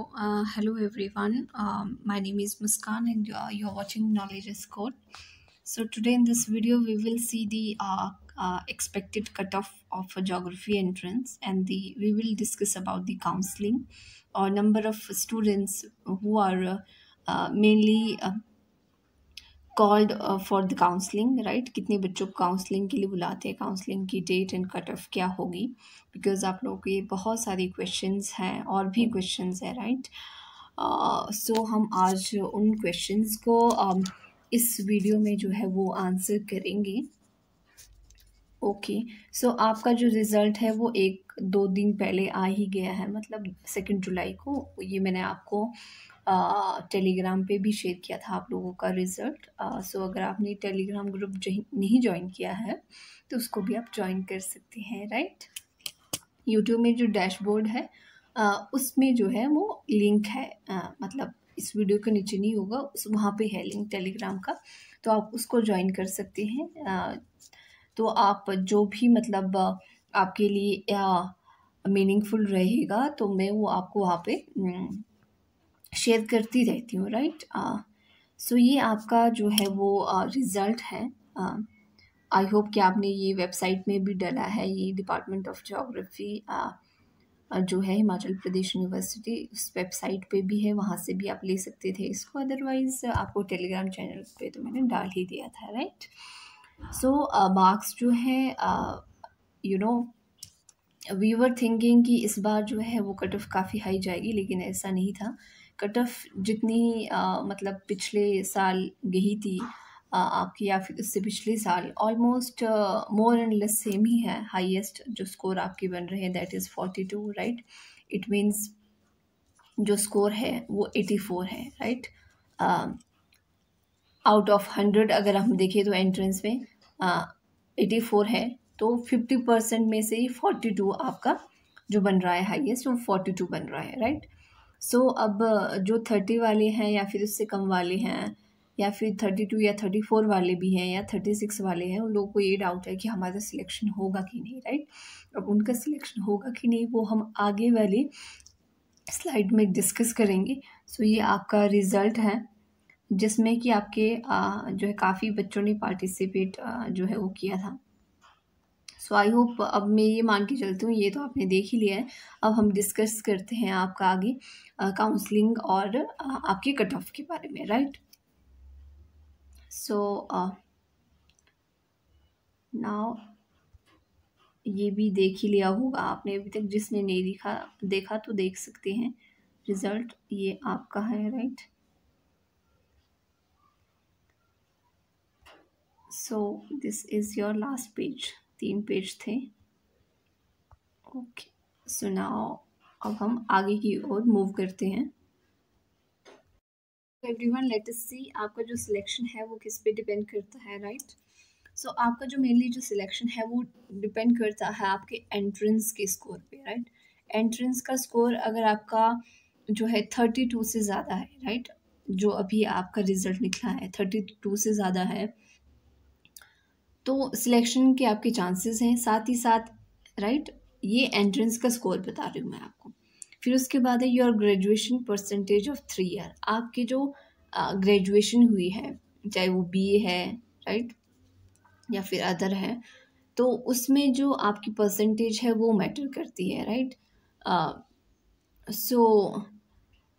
Hello everyone. My name is Muskan, and you're watching Knowledge is Code. So, today in this video, we will see the expected cutoff of a geography entrance, and we will discuss about the counseling or number of students who are mainly called for the counselling, right. कितने बच्चों को counselling के लिए बुलाते हैं, counselling की date and cut off क्या होगी, बिकॉज आप लोगों के बहुत सारी क्वेश्चंस हैं और भी क्वेश्चंस हैं, राइट। सो हम आज उन क्वेश्चंस को इस वीडियो में जो है वो आंसर करेंगे। ओके, सो आपका जो रिज़ल्ट है वो 1-2 दिन पहले आ ही गया है, मतलब 2 जुलाई को। ये मैंने आपको टेलीग्राम पे भी शेयर किया था आप लोगों का रिज़ल्ट। सो अगर आपने टेलीग्राम ग्रुप नहीं ज्वाइन किया है तो उसको भी आप ज्वाइन कर सकते हैं, राइट। यूट्यूब में जो डैशबोर्ड है उसमें जो है वो लिंक है, मतलब इस वीडियो के नीचे नहीं होगा, उस वहाँ पे है लिंक टेलीग्राम का, तो आप उसको ज्वाइन कर सकते हैं। तो आप जो भी मतलब आपके लिए मीनिंगफुल रहेगा तो मैं वो आपको वहाँ पे शेयर करती रहती हूँ, राइट। सो ये आपका जो है वो रिज़ल्ट है। आई होप कि आपने ये वेबसाइट में भी डाला है, ये डिपार्टमेंट ऑफ ज्योग्राफी जो है हिमाचल प्रदेश यूनिवर्सिटी, उस वेबसाइट पे भी है, वहाँ से भी आप ले सकते थे इसको। अदरवाइज़ आपको टेलीग्राम चैनल पे तो मैंने डाल ही दिया था, राइट। सो मार्क्स जो है वी वर थिंकिंग कि इस बार जो है वो कट ऑफ काफ़ी हाई जाएगी, लेकिन ऐसा नहीं था। कट ऑफ जितनी मतलब पिछले साल गई थी आपकी, या फिर उससे पिछले साल, almost more and less same ही है। हाईएस्ट जो स्कोर आपके बन रहे हैं that is 42, right. It means जो स्कोर है वो 84 है, राइट। आउट ऑफ 100 अगर हम देखें तो एंट्रेंस में 84 है, तो 50% में से ही 42 आपका जो बन रहा है हाईएस्ट, वो 42 बन रहा है, राइट। सो अब जो 30 वाले हैं या फिर उससे कम वाले हैं, या फिर 32 या 34 वाले भी हैं, या 36 वाले हैं, उन लोगों को ये डाउट है कि हमारा सिलेक्शन होगा कि नहीं, राइट। अब उनका सिलेक्शन होगा कि नहीं वो हम आगे वाली स्लाइड में डिस्कस करेंगे। सो ये आपका रिज़ल्ट है, जिसमें कि आपके जो है काफ़ी बच्चों ने पार्टिसिपेट जो है वो किया था। सो आई होप, अब मैं ये मान के चलती हूँ, ये तो आपने देख ही लिया है। अब हम डिस्कस करते हैं आपका आगे काउंसलिंग और आपके कट ऑफ के बारे में, राइट। सो नाउ ये भी देख ही लिया होगा आपने अभी तक, जिसने नहीं देखा तो देख सकते हैं। रिज़ल्ट ये आपका है, right. So this is your last page, 3 page थे। ओके, सो नाउ अब हम आगे की ओर मूव करते हैं। एवरीवन, लेट अस सी आपका जो सिलेक्शन है वो किस पे डिपेंड करता है, राइट। सो आपका जो मेनली जो सिलेक्शन है वो डिपेंड करता है आपके एंट्रेंस के स्कोर पे, राइट। एंट्रेंस का स्कोर अगर आपका जो है 32 से ज़्यादा है, राइट, जो अभी आपका रिजल्ट निकला है 32 से ज़्यादा है, तो सिलेक्शन के आपके चांसेस हैं। साथ ही साथ, राइट, ये एंट्रेंस का स्कोर बता रही हूँ मैं आपको। फिर उसके बाद है your graduation percentage of 3 year. आपकी जो ग्रेजुएशन हुई है, चाहे वो बीए है, राइट, या फिर अदर है, तो उसमें जो आपकी परसेंटेज है वो मैटर करती है, राइट। सो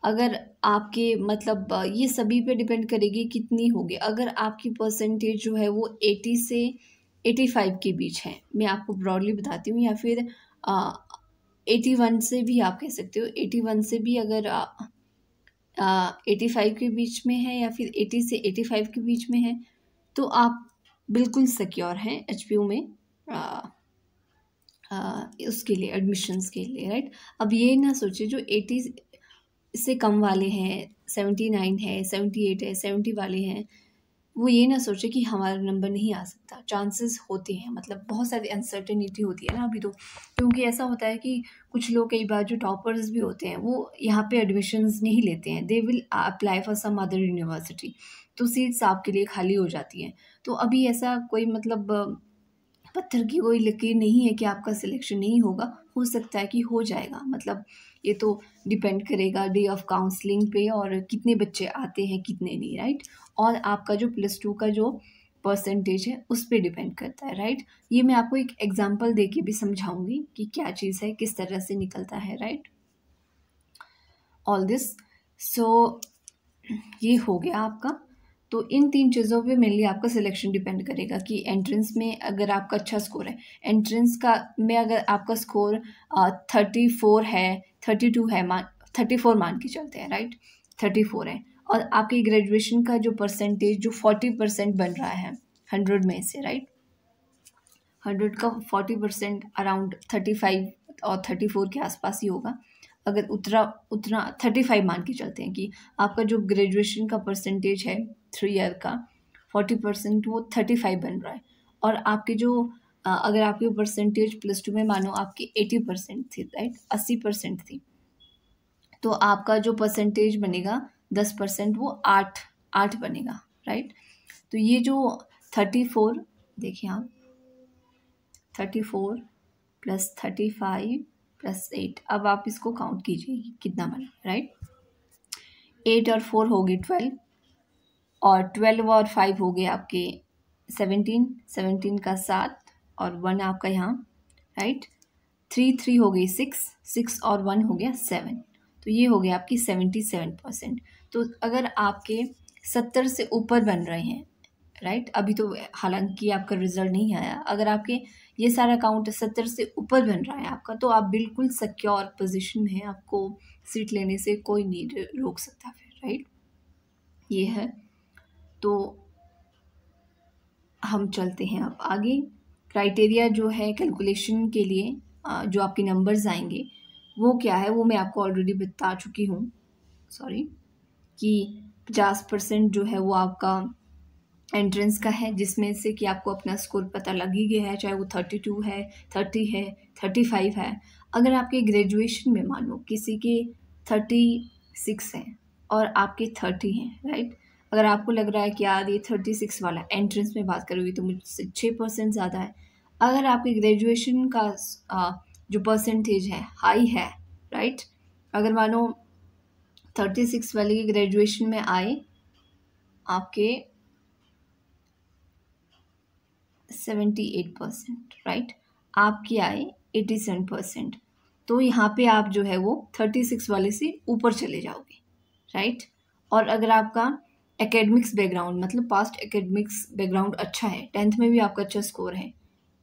अगर आपके मतलब ये सभी पे डिपेंड करेगी कितनी होगी। अगर आपकी परसेंटेज जो है वो 80 से 85 के बीच है, मैं आपको ब्रॉडली बताती हूँ, या फिर 81 से भी आप कह सकते हो। 81 से भी अगर 85 के बीच में है, या फिर 80 से 85 के बीच में है, तो आप बिल्कुल सिक्योर हैं एचपीयू में उसके लिए, एडमिशन्स के लिए, राइट। अब ये ना सोचिए जो 80 से कम वाले हैं, 79 है, 78 है, 70 वाले हैं, वो ये ना सोचे कि हमारा नंबर नहीं आ सकता। चांसेस होते हैं, मतलब बहुत सारी अनसर्टेनिटी होती है ना अभी तो, क्योंकि ऐसा होता है कि कुछ लोग कई बार जो टॉपर्स भी होते हैं वो यहाँ पे एडमिशन्स नहीं लेते हैं, they will apply for some other university, तो सीट्स आपके लिए खाली हो जाती हैं। तो अभी ऐसा कोई मतलब पत्थर की कोई लकीर नहीं है कि आपका सिलेक्शन नहीं होगा, हो सकता है कि हो जाएगा, मतलब ये तो डिपेंड करेगा डे ऑफ काउंसलिंग पे और कितने बच्चे आते हैं कितने नहीं, राइट। और आपका जो +2 का जो परसेंटेज है उस पे डिपेंड करता है, राइट। ये मैं आपको एक एग्जांपल दे के भी समझाऊंगी कि क्या चीज़ है, किस तरह से निकलता है, राइट। ऑल दिस, सो ये हो गया आपका। तो इन 3 चीज़ों पे मेनली आपका सिलेक्शन डिपेंड करेगा कि एंट्रेंस में अगर आपका अच्छा स्कोर है, एंट्रेंस का में अगर आपका स्कोर 34 है, 32 है, 34 मान के चलते हैं, राइट, 34 है, और आपकी ग्रेजुएशन का जो परसेंटेज जो 40% बन रहा है 100 में से, राइट, 100 का 40% अराउंड 35 और 34 के आसपास ही होगा। अगर उतना उतना 35 मान के चलते हैं कि आपका जो ग्रेजुएशन का परसेंटेज है 3 ईयर का 40% वो 35 बन रहा है, और आपके जो अगर आपकी परसेंटेज +2 में मानो आपकी 80% थी, राइट, 80% थी, तो आपका जो परसेंटेज बनेगा 10% वो 8 बनेगा, राइट। तो ये जो 34, देखिए आप 34 + 35 + 8, अब आप इसको काउंट कीजिए कितना बना, राइट। 8 और 4 हो गए 12, और 12 और 5 हो गए आपके 17, 17 का 7 और 1 आपका यहाँ, राइट। 3 हो गई 6, 6 और 1 हो गया 7, तो ये हो गया आपकी 77%। तो अगर आपके 70 से ऊपर बन रहे हैं, राइट, अभी तो हालांकि आपका रिजल्ट नहीं आया, अगर आपके ये सारा काउंट 70 से ऊपर बन रहा है आपका, तो आप बिल्कुल सिक्योर पोजीशन में हैं, आपको सीट लेने से कोई नहीं रोक सकता फिर, राइट। ये है, तो हम चलते हैं अब आगे। क्राइटेरिया जो है कैलकुलेशन के लिए जो आपके नंबर्स आएंगे वो क्या है, वो मैं आपको ऑलरेडी बता चुकी हूँ, सॉरी, कि 50% जो है वो आपका एंट्रेंस का है, जिसमें से कि आपको अपना स्कोर पता लग ही गया है, चाहे वो 32 है, 30 है, 35 है। अगर आपके ग्रेजुएशन में मान लो किसी के 36 हैं और आपके 30 हैं, राइट, अगर आपको लग रहा है कि यार ये 36 वाला एंट्रेंस में बात करोगी तो मुझसे 6% ज़्यादा है, अगर आपके ग्रेजुएशन का जो परसेंटेज है हाई है, राइट, अगर मानो 36 वाले की ग्रेजुएशन में आए आपके 78%, राइट, आपकी आए 87%, तो यहाँ पे आप जो है वो 36 वाले से ऊपर चले जाओगे, राइट। और अगर आपका एकेडमिक्स बैकग्राउंड, मतलब पास्ट एकेडमिक्स बैकग्राउंड अच्छा है, 10th में भी आपका अच्छा स्कोर है,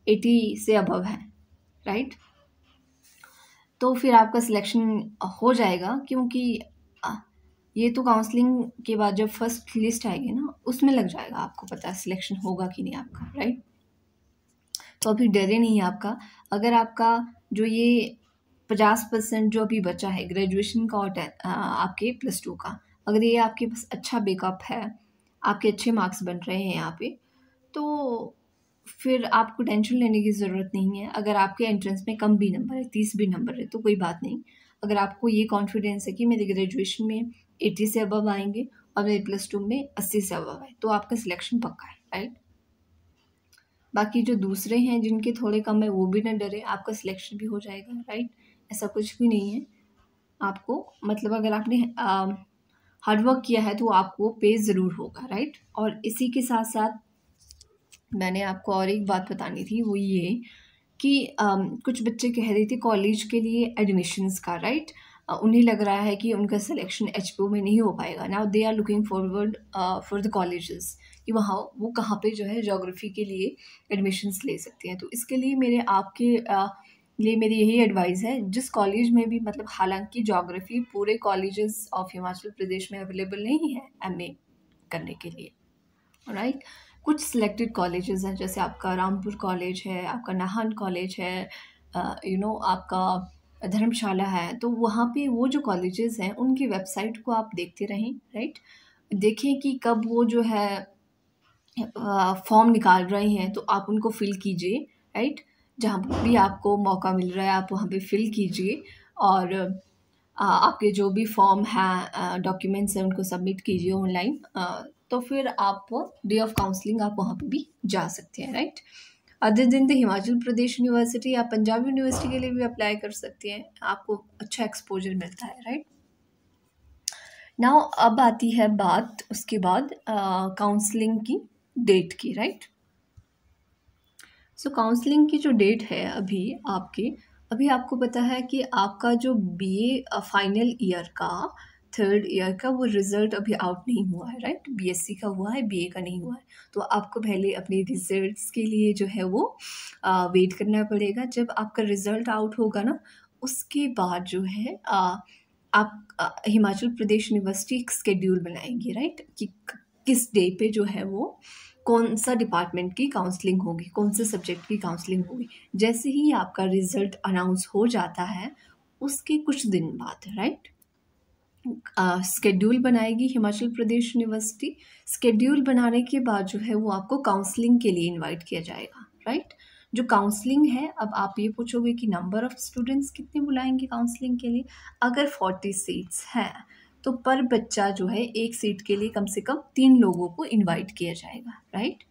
80 से अबव है, राइट, तो फिर आपका सिलेक्शन हो जाएगा, क्योंकि ये तो काउंसलिंग के बाद जब फर्स्ट लिस्ट आएगी ना उसमें लग जाएगा, आपको पता है सिलेक्शन होगा कि नहीं आपका, राइट। तो अभी डरे नहीं आपका, अगर आपका जो ये 50% जो अभी बचा है ग्रेजुएशन का और आपके +2 का, अगर ये आपके पास अच्छा बैकअप है, आपके अच्छे मार्क्स बन रहे हैं यहाँ पे, तो फिर आपको टेंशन लेने की ज़रूरत नहीं है। अगर आपके एंट्रेंस में कम भी नंबर है, 30 भी नंबर है, तो कोई बात नहीं। अगर आपको ये कॉन्फिडेंस है कि मेरे ग्रेजुएशन में 80 से अबव आएंगे और मेरे +2 में 80 से अबव है, तो आपका सिलेक्शन पक्का है, राइट। बाकी जो दूसरे हैं जिनके थोड़े कम है वो भी ना डरे, आपका सिलेक्शन भी हो जाएगा, राइट। ऐसा कुछ भी नहीं है आपको, मतलब अगर आपने हार्ड वर्क किया है तो आपको पे ज़रूर होगा, राइट। और इसी के साथ साथ मैंने आपको और एक बात बतानी थी, वो ये कि कुछ बच्चे कह रहे थे कॉलेज के लिए एडमिशन्स का, राइट, उन्हें लग रहा है कि उनका सिलेक्शन एचपीयू में नहीं हो पाएगा। Now they are looking forward for the colleges कि वहाँ वो कहाँ पे जो है ज्योग्राफी के लिए एडमिशन्स ले सकते हैं। तो इसके लिए मेरे आपके लिए मेरी यही एडवाइस है, जिस कॉलेज में भी, मतलब हालांकि ज्योग्राफी पूरे कॉलेजेस ऑफ हिमाचल प्रदेश में अवेलेबल नहीं है एमए करने के लिए, राइट। कुछ सिलेक्टेड कॉलेजेस हैं, जैसे आपका रामपुर कॉलेज है, आपका नाहन कॉलेज है, आपका धर्मशाला है, तो वहाँ पे वो जो कॉलेजेस हैं उनकी वेबसाइट को आप देखते रहें, राइट। देखें कि कब वो जो है फॉर्म निकाल रहे हैं, तो आप उनको फिल कीजिए, राइट। जहाँ भी आपको मौका मिल रहा है आप वहाँ पे फिल कीजिए, और आपके जो भी फॉर्म हैं, डॉक्यूमेंट्स हैं, उनको सबमिट कीजिए ऑनलाइन, तो फिर आप डे ऑफ काउंसलिंग आप वहाँ पे भी जा सकते हैं, राइट। अदर दिन द हिमाचल प्रदेश यूनिवर्सिटी आप पंजाब यूनिवर्सिटी के लिए भी अप्लाई कर सकती हैं, आपको अच्छा एक्सपोजर मिलता है, राइट। नाउ अब आती है बात उसके बाद काउंसलिंग की डेट की, राइट। सो काउंसलिंग की जो डेट है अभी आपको पता है कि आपका जो बीए फाइनल ईयर का थर्ड ईयर का वो रिज़ल्ट अभी आउट नहीं हुआ है, राइट। बीएससी का हुआ है, बीए का नहीं हुआ है। तो आपको पहले अपने रिजल्ट्स के लिए जो है वो वेट करना पड़ेगा। जब आपका रिज़ल्ट आउट होगा ना, उसके बाद जो है आप हिमाचल प्रदेश यूनिवर्सिटी एक शेड्यूल बनाएंगी, राइट, कि किस डे पे जो है वो कौन सा डिपार्टमेंट की काउंसलिंग होगी, कौन से सब्जेक्ट की काउंसलिंग होगी। जैसे ही आपका रिजल्ट अनाउंस हो जाता है उसके कुछ दिन बाद, राइट, स्केड्यूल बनाएगी हिमाचल प्रदेश यूनिवर्सिटी। स्केड्यूल बनाने के बाद जो है वो आपको काउंसलिंग के लिए इनवाइट किया जाएगा, राइट। जो काउंसलिंग है, अब आप ये पूछोगे कि नंबर ऑफ स्टूडेंट्स कितने बुलाएंगे काउंसलिंग के लिए। अगर 40 सीट्स हैं तो पर बच्चा जो है एक सीट के लिए कम से कम 3 लोगों को इनवाइट किया जाएगा, राइट।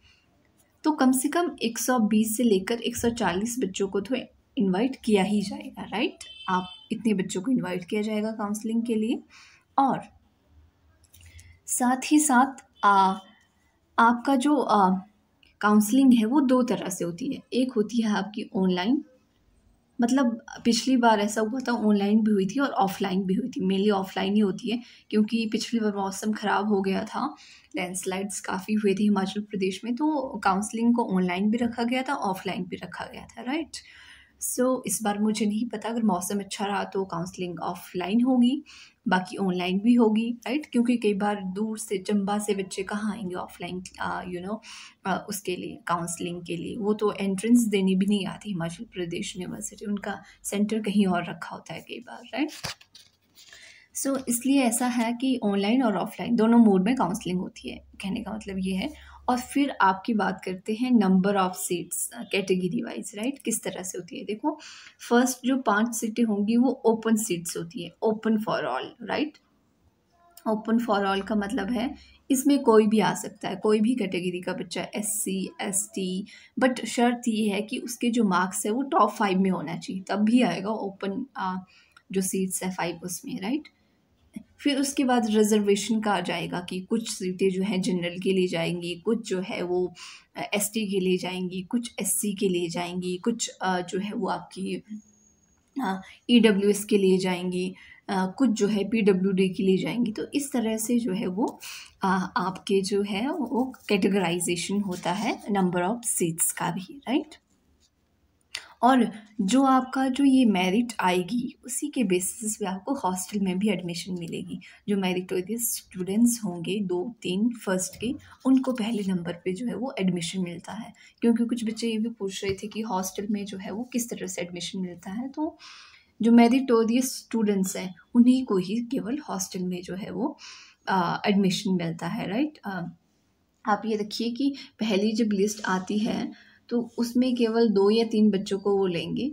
तो कम से कम 120 से लेकर 140 बच्चों को तो इनवाइट किया ही जाएगा, राइट। आप इतने बच्चों को इनवाइट किया जाएगा काउंसलिंग के लिए। और साथ ही साथ आपका जो काउंसलिंग है वो 2 तरह से होती है। एक होती है आपकी ऑनलाइन, मतलब पिछली बार ऐसा हुआ था ऑनलाइन भी हुई थी और ऑफलाइन भी हुई थी। मेनली ऑफलाइन ही होती है क्योंकि पिछली बार मौसम ख़राब हो गया था, लैंडस्लाइड्स काफ़ी हुए थे हिमाचल प्रदेश में, तो काउंसलिंग को ऑनलाइन भी रखा गया था, ऑफलाइन भी रखा गया था, राइट। सो इस बार मुझे नहीं पता, अगर मौसम अच्छा रहा तो काउंसलिंग ऑफलाइन होगी, बाकी ऑनलाइन भी होगी, राइट। क्योंकि कई बार दूर से चंबा से बच्चे कहाँ आएंगे ऑफलाइन, उसके लिए काउंसलिंग के लिए। वो तो एंट्रेंस देने भी नहीं आती हिमाचल प्रदेश यूनिवर्सिटी, उनका सेंटर कहीं और रखा होता है कई बार, राइट। सो इसलिए ऐसा है कि ऑनलाइन और ऑफलाइन दोनों मोड में काउंसलिंग होती है, कहने का मतलब ये है। और फिर आपकी बात करते हैं number of seats category wise, right, किस तरह से होती है। देखो, फर्स्ट जो 5 सीटें होंगी वो ओपन सीट्स होती है, open for all, right. Open for all का मतलब है इसमें कोई भी आ सकता है, कोई भी कैटेगरी का बच्चा, SC ST, बट शर्त ये है कि उसके जो मार्क्स है वो टॉप 5 में होना चाहिए, तब भी आएगा ओपन जो सीट्स है 5 उसमें, राइट। फिर उसके बाद रिजर्वेशन का आ जाएगा कि कुछ सीटें जो हैं जनरल के लिए जाएंगी, कुछ जो है वो ST के लिए जाएंगी, कुछ SC के लिए जाएंगी, कुछ जो है वो आपकी EWS के लिए जाएंगी, कुछ जो है PWD के लिए जाएंगी। तो इस तरह से जो है वो आपके जो है वो कैटेगराइजेशन होता है नंबर ऑफ सीट्स का भी, राइट। और जो आपका जो ये मेरिट आएगी उसी के बेसिस पे आपको हॉस्टल में भी एडमिशन मिलेगी। जो मेरिटोरियस स्टूडेंट्स होंगे 2-3 फर्स्ट के, उनको पहले नंबर पे जो है वो एडमिशन मिलता है। क्योंकि कुछ बच्चे ये भी पूछ रहे थे कि हॉस्टल में जो है वो किस तरह से एडमिशन मिलता है, तो जो मेरिटोरियस स्टूडेंट्स हैं उन्हीं को ही केवल हॉस्टल में जो है वो एडमिशन मिलता है, राइट। आप ये देखिए कि पहली जब लिस्ट आती है तो उसमें केवल 2 या 3 बच्चों को वो लेंगे।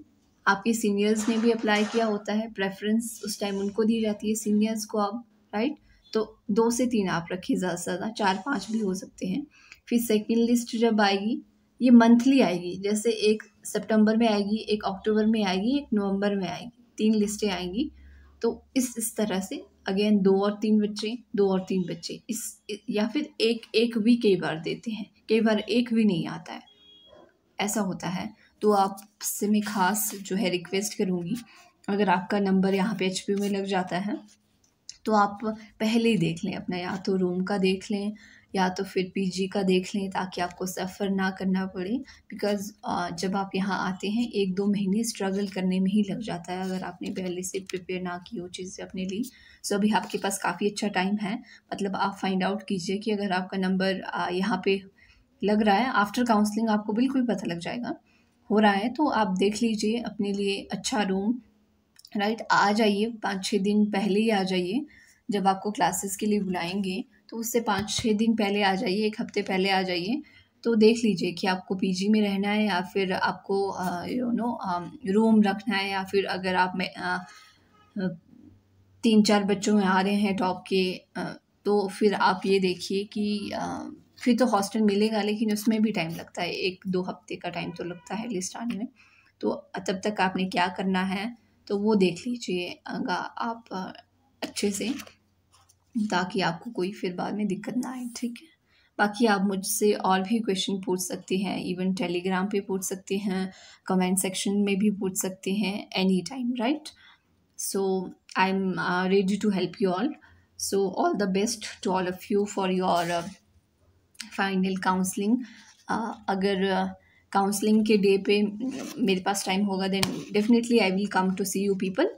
आपके सीनियर्स ने भी अप्लाई किया होता है, प्रेफरेंस उस टाइम उनको दी जाती है सीनियर्स को अब, राइट। तो 2 से 3 आप रखिए, ज़्यादा से ज़्यादा 4-5 भी हो सकते हैं। फिर सेकेंड लिस्ट जब आएगी, ये मंथली आएगी, जैसे एक सितंबर में आएगी, एक अक्टूबर में आएगी, एक नवंबर में आएगी, 3 लिस्टें आएंगी। तो इस तरह से अगेन 2 और 3 बच्चे, 2 और 3 बच्चे, या फिर एक भी कई बार देते हैं, कई बार एक भी नहीं आता है, ऐसा होता है। तो आपसे मैं खास जो है रिक्वेस्ट करूँगी, अगर आपका नंबर यहाँ पे HP में लग जाता है तो आप पहले ही देख लें अपना, या तो रूम का देख लें या तो फिर PG का देख लें, ताकि आपको सफ़र ना करना पड़े। बिकॉज़ जब आप यहाँ आते हैं 1-2 महीने स्ट्रगल करने में ही लग जाता है, अगर आपने पहले से प्रिपेयर ना की हो चीज़ें अपने लिए। सो अभी आपके पास काफ़ी अच्छा टाइम है, मतलब आप फाइंड आउट कीजिए कि अगर आपका नंबर यहाँ पे लग रहा है, आफ्टर काउंसलिंग आपको बिल्कुल पता लग जाएगा हो रहा है, तो आप देख लीजिए अपने लिए अच्छा रूम, राइट। आ जाइए 5-6 दिन पहले ही आ जाइए, जब आपको क्लासेस के लिए बुलाएंगे तो उससे 5-6 दिन पहले आ जाइए, 1 हफ्ते पहले आ जाइए। तो देख लीजिए कि आपको PG में रहना है या फिर आपको रूम रखना है, या फिर अगर आप 3-4 बच्चों में आ रहे हैं टॉप के, तो फिर आप ये देखिए कि फिर तो हॉस्टल मिलेगा, लेकिन उसमें भी टाइम लगता है, 1-2 हफ्ते का टाइम तो लगता है लिस्ट आने में। तो तब तक आपने क्या करना है तो वो देख लीजिए आप अच्छे से, ताकि आपको कोई फिर बाद में दिक्कत ना आए, ठीक है। बाकी आप मुझसे और भी क्वेश्चन पूछ सकते हैं, इवन टेलीग्राम पे पूछ सकते हैं, कमेंट सेक्शन में भी पूछ सकते हैं, any time, right. So I'm ready to help you all. So all the best to all of you for your final counseling. अगर काउंसलिंग के डे पे मेरे पास टाइम होगा then definitely I will come to see you people.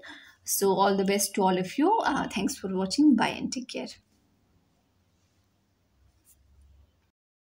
So all the best to all of you. Thanks for watching. Bye and take care.